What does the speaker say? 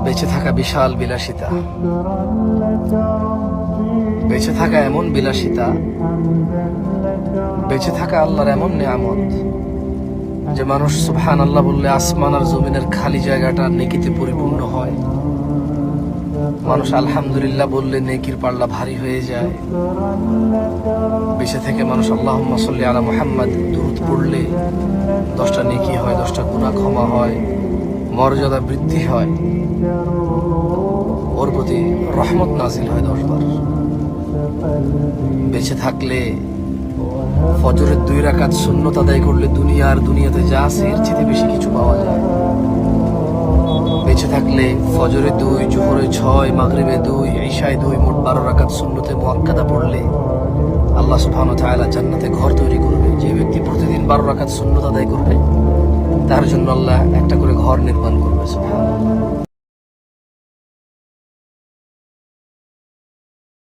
বেঁচে থাকা বিশাল বিলাসিতা, বেঁচে থাকা এমন বিলাসিতা, বেঁচে থাকা আল্লাহর এমন নিয়ামত যে মানুষ সুবহানাল্লাহ বললে আসমান আর জমিনের খালি জায়গাটা নেকিতে পরিপূর্ণ হয়। মানুষ আলহামদুলিল্লাহ বললে নেকির পাল্লা ভারী হয়ে যায়। বেঁচে থেকে মানুষ আল্লাহুম্মা সাল্লি আলা মুহাম্মাদ দুরূদ পড়লে 10টা নেকি হয়, 10টা গুনাহ ক্ষমা হয়, মর্যাদা বৃদ্ধি হয়, ওর প্রতি রহমত নাজিল হয় 10 বার। বেঁচে থাকলে ফজরের 2 রাকাত সুন্নত আদায় করলে দুনিয়াতে যা আছে এর চেয়ে বেশি কিছু পাওয়া যায়। বেঁচে থাকলে ফজরে 2, জোহরে 6, মাগরিবে 2, ইশায় 2, মোট 12 রাকাত সুন্নতে মুআক্কাদা পড়লে আল্লাহ সুবহানাহু ওয়া তাআলা জান্নাতে ঘর তৈরি করবে। যে ব্যক্তি প্রতিদিন 12 রাকাত সুন্নত আদায় করবে তার জন্য আল্লাহ একটা করে ঘর নির্মাণ করবে। সুবহানাল্লাহ।